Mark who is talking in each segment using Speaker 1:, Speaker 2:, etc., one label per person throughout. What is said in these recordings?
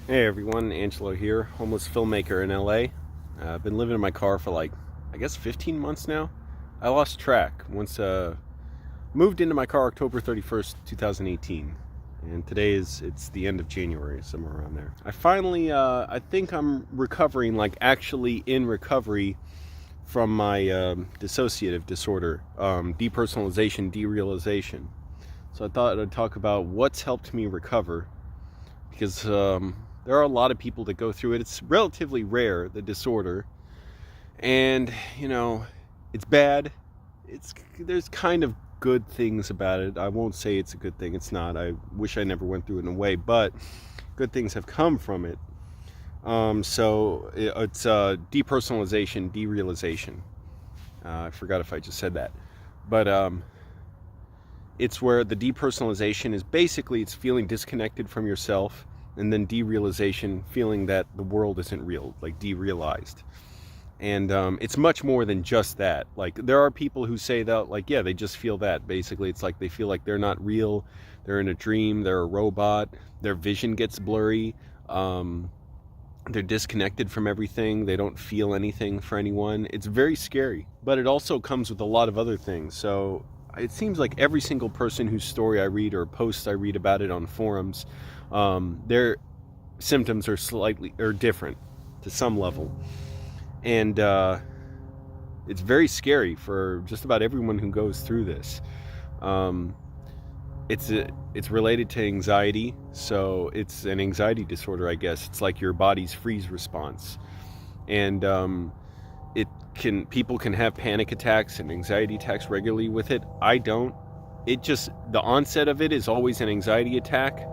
Speaker 1: Hey everyone, Angelo here, homeless filmmaker in LA. I've been living in my car for I guess 15 months now. I lost track once moved into my car October 31st, 2018. And today it's the end of January, somewhere around there. I finally, I think I'm recovering, actually in recovery from my dissociative disorder, depersonalization-Derealization. So I thought I'd talk about what's helped me recover, because there are a lot of people that go through it. It's relatively rare, the disorder, and it's bad. There's kind of good things about it. I won't say it's a good thing. It's not. I wish I never went through it in a way, but good things have come from it. So it's depersonalization-Derealization. I forgot if I just said that, but it's where the depersonalization is basically it's feeling disconnected from yourself, and then derealization, feeling that the world isn't real, like derealized. And it's much more than just that. There are people who say that, yeah, they just feel that. Basically, it's like they feel like they're not real, they're in a dream, they're a robot, their vision gets blurry, they're disconnected from everything, they don't feel anything for anyone. It's very scary, but it also comes with a lot of other things. So it seems like every single person whose story I read or post I read about it on forums, their symptoms are different to some level. And it's very scary for just about everyone who goes through this. It's related to anxiety, so it's an anxiety disorder, I guess. It's like your body's freeze response. And people can have panic attacks and anxiety attacks regularly with it. I don't. The onset of it is always an anxiety attack.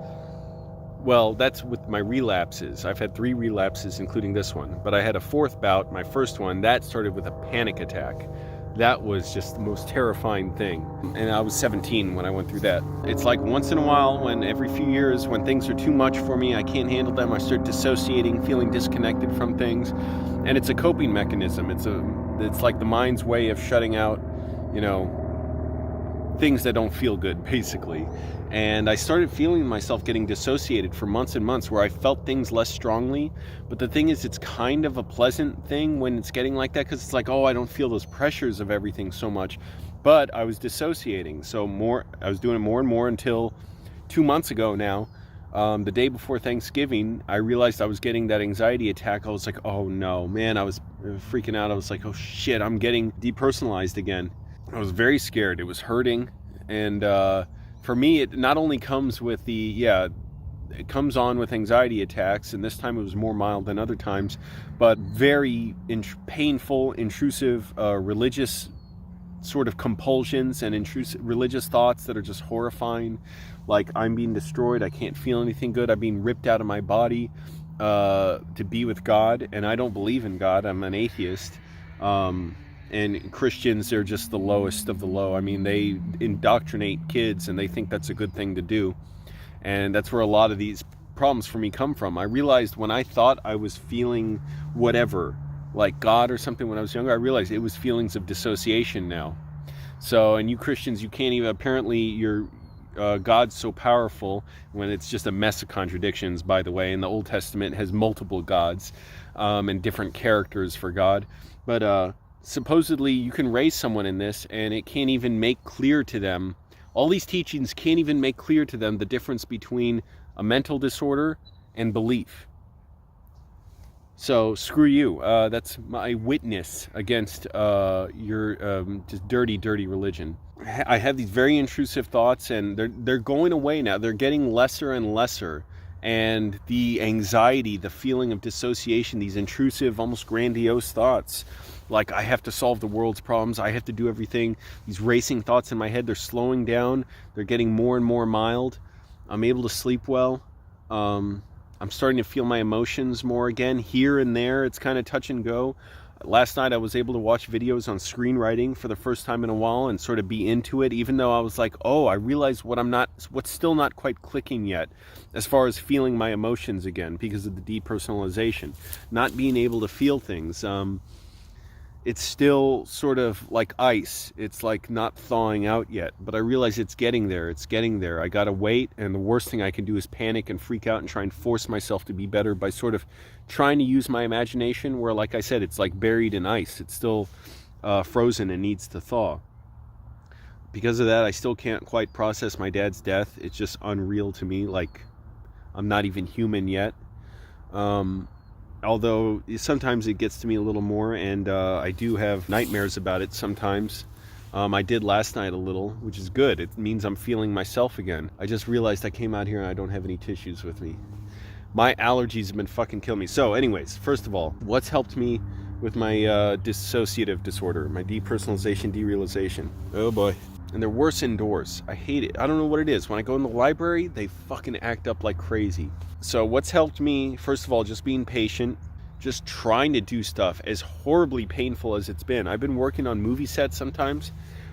Speaker 1: Well, that's with my relapses. I've had 3 relapses, including this one. But I had a 4th bout, my first one, that started with a panic attack. That was just the most terrifying thing. And I was 17 when I went through that. It's like once in a while, every few years, when things are too much for me, I can't handle them, I start dissociating, feeling disconnected from things. And it's a coping mechanism. It's like the mind's way of shutting out, things that don't feel good, basically. And I started feeling myself getting dissociated for months and months, where I felt things less strongly. But the thing is, it's kind of a pleasant thing when it's getting like that, because it's like, oh, I don't feel those pressures of everything so much. But I was dissociating, I was doing it more and more until 2 months ago now. The day before Thanksgiving, I realized I was getting that anxiety attack. I was like, oh no, man, I was freaking out. I was like, oh shit, I'm getting depersonalized again. I was very scared. It was hurting. And for me, it not only comes with it comes on with anxiety attacks, and this time it was more mild than other times, but very painful, intrusive, religious sort of compulsions and intrusive religious thoughts that are just horrifying. Like, I'm being destroyed, I can't feel anything good, I'm being ripped out of my body to be with God, and I don't believe in God, I'm an atheist. And Christians, they're just the lowest of the low. I mean, they indoctrinate kids and they think that's a good thing to do. And that's where a lot of these problems for me come from. I realized when I thought I was feeling whatever, like God or something when I was younger, I realized it was feelings of dissociation now. So, and you Christians, you can't even, apparently your God's so powerful, when it's just a mess of contradictions, by the way. And the Old Testament has multiple gods and different characters for God. But supposedly you can raise someone in this, and it can't even make clear to them, all these teachings can't even make clear to them the difference between a mental disorder and belief. So screw you. That's my witness against your just dirty religion. I have these very intrusive thoughts, and they're going away now. They're getting lesser and lesser. And the anxiety, the feeling of dissociation, these intrusive, almost grandiose thoughts, like I have to solve the world's problems, I have to do everything, these racing thoughts in my head, they're slowing down, they're getting more and more mild. I'm able to sleep well. I'm starting to feel my emotions more again. Here and there, it's kind of touch and go. Last night I was able to watch videos on screenwriting for the first time in a while and sort of be into it, even though I was like, oh, I realized what's still not quite clicking yet as far as feeling my emotions again, because of the depersonalization, not being able to feel things. it's still sort of like ice. It's like not thawing out yet, but I realize it's getting there. It's getting there. I gotta wait, and the worst thing I can do is panic and freak out and try and force myself to be better by sort of trying to use my imagination where, like I said, it's like buried in ice. It's still frozen and needs to thaw. Because of that, I still can't quite process my dad's death. It's just unreal to me. Like, I'm not even human yet. Although sometimes it gets to me a little more, and I do have nightmares about it sometimes. I did last night a little, which is good. It means I'm feeling myself again. I just realized I came out here and I don't have any tissues with me. My allergies have been fucking killing me. So anyways, first of all, what's helped me with my dissociative disorder, my depersonalization-Derealization? Oh boy. And they're worse indoors. I hate it. I don't know what it is. When I go in the library, they fucking act up like crazy. So what's helped me, first of all, just being patient, just trying to do stuff, as horribly painful as it's been. I've been working on movie sets sometimes,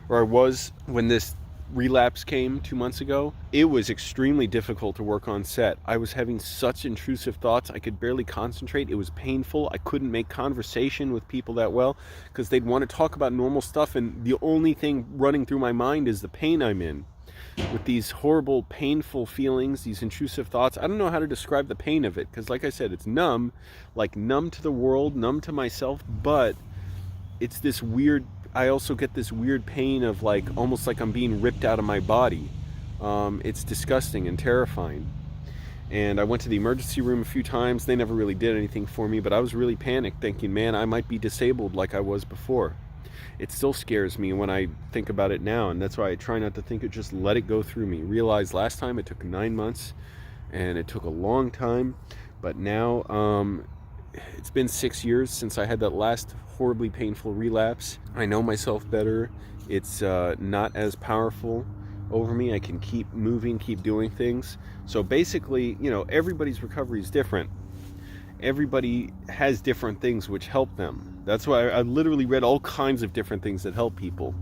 Speaker 1: or I was when this relapse came 2 months ago. It was extremely difficult to work on set. I was having such intrusive thoughts. I could barely concentrate. It was painful. I couldn't make conversation with people that well because they'd want to talk about normal stuff, and the only thing running through my mind is the pain I'm in. With these horrible, painful feelings, these intrusive thoughts. I don't know how to describe the pain of it because, like I said, it's numb, like numb to the world, numb to myself, but it's this weird, I also get this weird pain of like, almost like I'm being ripped out of my body. It's disgusting and terrifying. And I went to the emergency room a few times. They never really did anything for me, but I was really panicked thinking, man, I might be disabled like I was before. It still scares me when I think about it now, and that's why I try not to think it, just let it go through me. Realize last time it took 9 months, and it took a long time, but now it's been 6 years since I had that last horribly painful relapse. I know myself better. It's not as powerful over me. I can keep moving, keep doing things. So basically, you know, everybody's recovery is different. Everybody has different things which help them. That's why I literally read all kinds of different things that help people.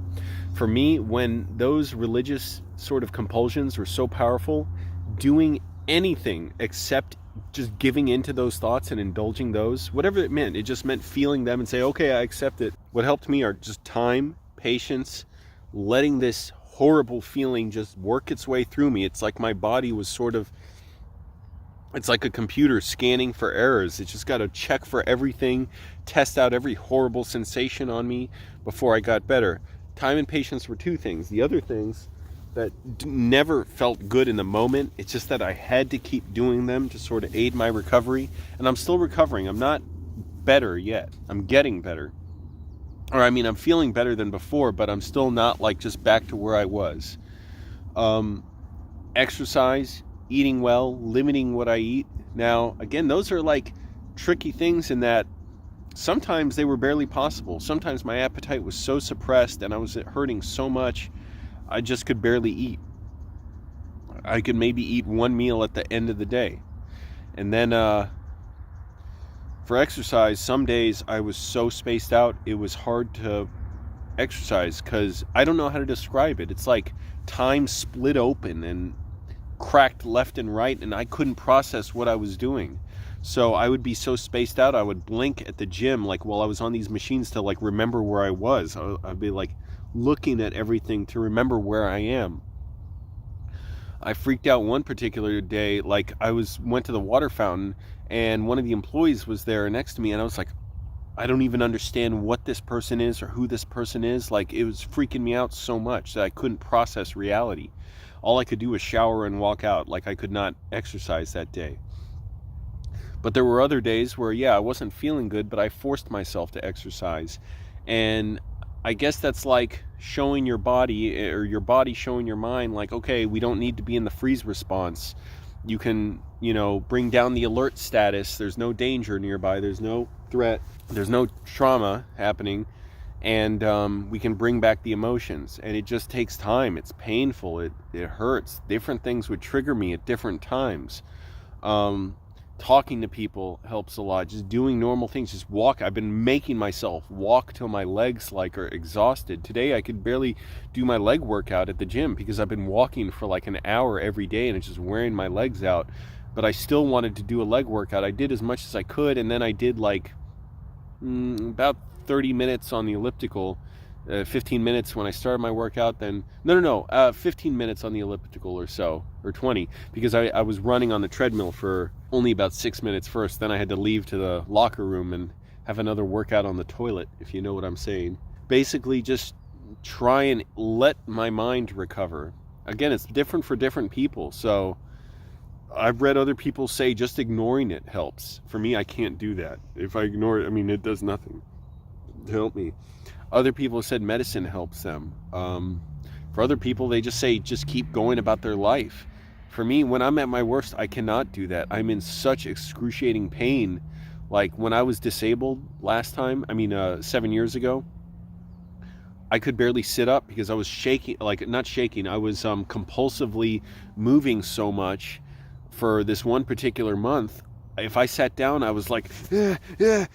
Speaker 1: For me, when those religious sort of compulsions were so powerful, doing anything except just giving into those thoughts and indulging those, whatever it meant, it just meant feeling them and say, okay, I accept it. What helped me are just time, patience, letting this horrible feeling just work its way through me. It's like my body was sort of, it's like a computer scanning for errors. It's just got to check for everything, test out every horrible sensation on me before I got better. Time and patience were two things. The other things that never felt good in the moment, it's just that I had to keep doing them to sort of aid my recovery. And I'm still recovering. I'm not better yet. I'm getting better. Or I mean, I'm feeling better than before, but I'm still not like just back to where I was. Exercise, eating well, limiting what I eat. Now, again, those are like tricky things in that sometimes they were barely possible. Sometimes my appetite was so suppressed and I was hurting so much, I just could barely eat. I could maybe eat one meal at the end of the day. And then for exercise, some days I was so spaced out, it was hard to exercise because I don't know how to describe it. It's like time split open and cracked left and right, and I couldn't process what I was doing. So I would be so spaced out, I would blink at the gym like while I was on these machines to like remember where I was. I'd be like looking at everything to remember where I am. I freaked out one particular day, like went to the water fountain and one of the employees was there next to me, and I was like, I don't even understand what this person is or who this person is. Like, it was freaking me out so much that I couldn't process reality. All I could do was shower and walk out. Like, I could not exercise that day. But there were other days where, yeah, I wasn't feeling good, but I forced myself to exercise. And I guess that's like showing your body, or your body showing your mind, like, okay, we don't need to be in the freeze response. You can, bring down the alert status. There's no danger nearby. There's no threat. There's no trauma happening. And we can bring back the emotions. And it just takes time. It's painful. It hurts. Different things would trigger me at different times. Talking to people helps a lot. Just doing normal things. Just walk. I've been making myself walk till my legs are exhausted. Today I could barely do my leg workout at the gym because I've been walking for like an hour every day and it's just wearing my legs out. But I still wanted to do a leg workout. I did as much as I could, and then I did like about 30 minutes on the elliptical, 15 minutes when I started my workout, then 15 minutes on the elliptical or so, or 20, because I was running on the treadmill for only about 6 minutes first. Then I had to leave to the locker room and have another workout on the toilet, if you know what I'm saying. Basically, just try and let my mind recover. Again, it's different for different people, so I've read other people say just ignoring it helps. For me, I can't do that. If I ignore it, I mean, it does nothing to help me. Other people have said medicine helps them. For other people, they just say just keep going about their life. For me, when I'm at my worst, I cannot do that. I'm in such excruciating pain. Like when I was disabled last time, 7 years ago, I could barely sit up because I was shaking, like not shaking, I was compulsively moving so much for this one particular month. If I sat down, I was like I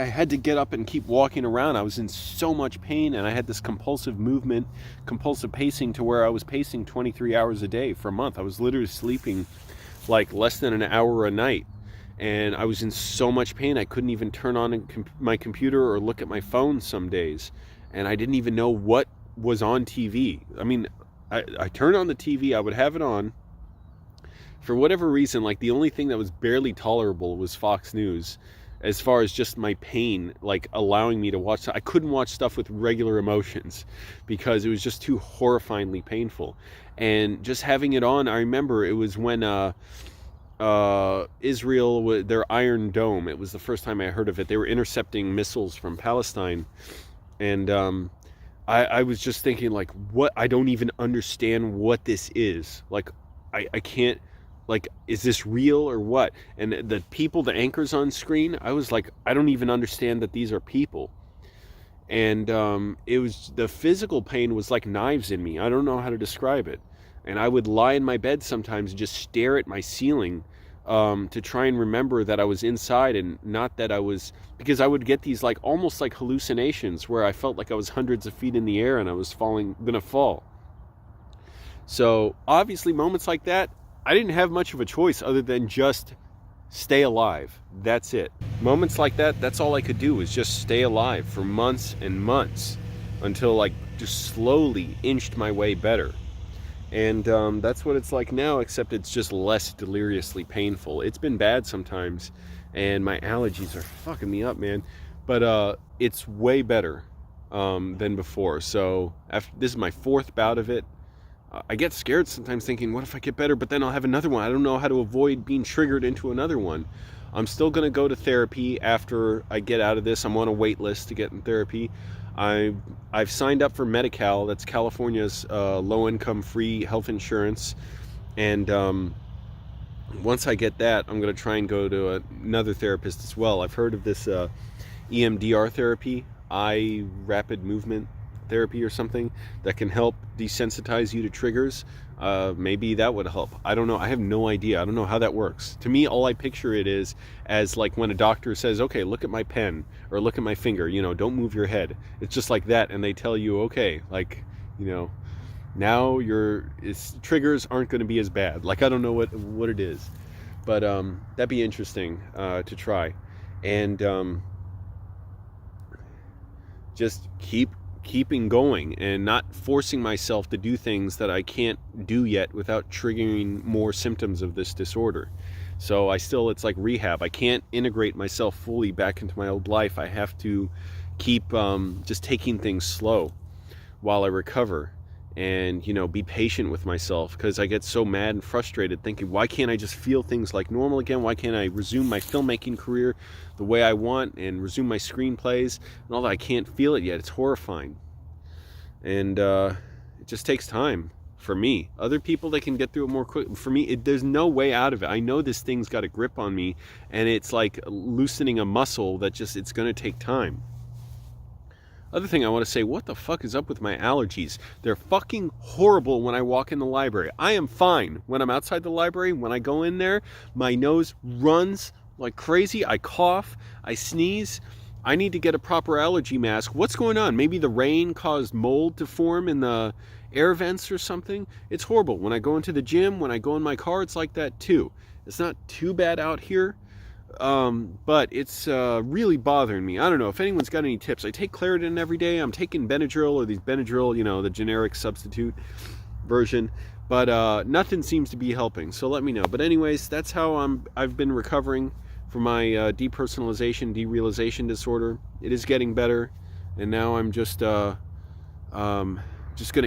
Speaker 1: had to get up and keep walking around. I was in so much pain, and I had this compulsive movement, compulsive pacing, to where I was pacing 23 hours a day for a month. I was literally sleeping like less than an hour a night, and I was in so much pain I couldn't even turn on my computer or look at my phone some days, and I didn't even know what was on TV. I turned on the TV, I would have it on. For whatever reason, like the only thing that was barely tolerable was Fox News, as far as just my pain, like allowing me to watch. I couldn't watch stuff with regular emotions because it was just too horrifyingly painful. And just having it on, I remember it was when Israel, their Iron Dome, it was the first time I heard of it. They were intercepting missiles from Palestine. And I was just thinking, like, what? I don't even understand what this is. Like, I can't. Like, is this real or what? And the people, the anchors on screen, I was like, I don't even understand that these are people. And it was, the physical pain was like knives in me. I don't know how to describe it. And I would lie in my bed sometimes and just stare at my ceiling to try and remember that I was inside and not that I was, because I would get these like almost like hallucinations where I felt like I was hundreds of feet in the air and I was gonna fall. So obviously moments like that, I didn't have much of a choice other than just stay alive. That's it. Moments like that, that's all I could do, was just stay alive for months and months until like just slowly inched my way better. And that's what it's like now, except it's just less deliriously painful. It's been bad sometimes, and my allergies are fucking me up, man. But it's way better than before. So this is my 4th bout of it. I get scared sometimes thinking, what if I get better, but then I'll have another one. I don't know how to avoid being triggered into another one. I'm still going to go to therapy after I get out of this. I'm on a wait list to get in therapy. I've signed up for Medi-Cal. That's California's low-income free health insurance. And once I get that, I'm going to try and go to another therapist as well. I've heard of this EMDR therapy, eye rapid movement therapy or something, that can help desensitize you to triggers. Maybe that would help. I don't know. I have no idea. I don't know how that works. To me, all I picture it is as like when a doctor says, okay, look at my pen or look at my finger, don't move your head. It's just like that. And they tell you, okay, like, now your triggers aren't going to be as bad. Like, I don't know what it is, but that'd be interesting to try. And just keeping going and not forcing myself to do things that I can't do yet without triggering more symptoms of this disorder. So it's like rehab. I can't integrate myself fully back into my old life. I have to keep just taking things slow while I recover, and be patient with myself, because I get so mad and frustrated thinking, why can't I just feel things like normal again? Why can't I resume my filmmaking career the way I want and resume my screenplays and all that? I can't feel it yet. It's horrifying. And it just takes time for me. Other people, they can get through it more quick. For me, there's no way out of it. I know this thing's got a grip on me, and it's like loosening a muscle that it's going to take time. Other thing I want to say, what the fuck is up with my allergies? They're fucking horrible when I walk in the library. I am fine when I'm outside the library. When I go in there, my nose runs like crazy. I cough, I sneeze. I need to get a proper allergy mask. What's going on? Maybe the rain caused mold to form in the air vents or something. It's horrible. When I go into the gym, when I go in my car, it's like that too. It's not too bad out here But it's really bothering me. I don't know if anyone's got any tips. I take Claritin every day. I'm taking Benadryl, or these Benadryl, the generic substitute version, but nothing seems to be helping. So let me know. But anyways, that's how I've been recovering from my depersonalization-derealization disorder. It is getting better, and now I'm just gonna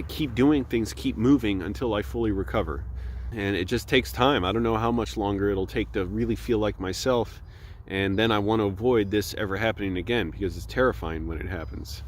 Speaker 1: keep doing things, keep moving until I fully recover. And it just takes time. I don't know how much longer it'll take to really feel like myself. And then I want to avoid this ever happening again, because it's terrifying when it happens.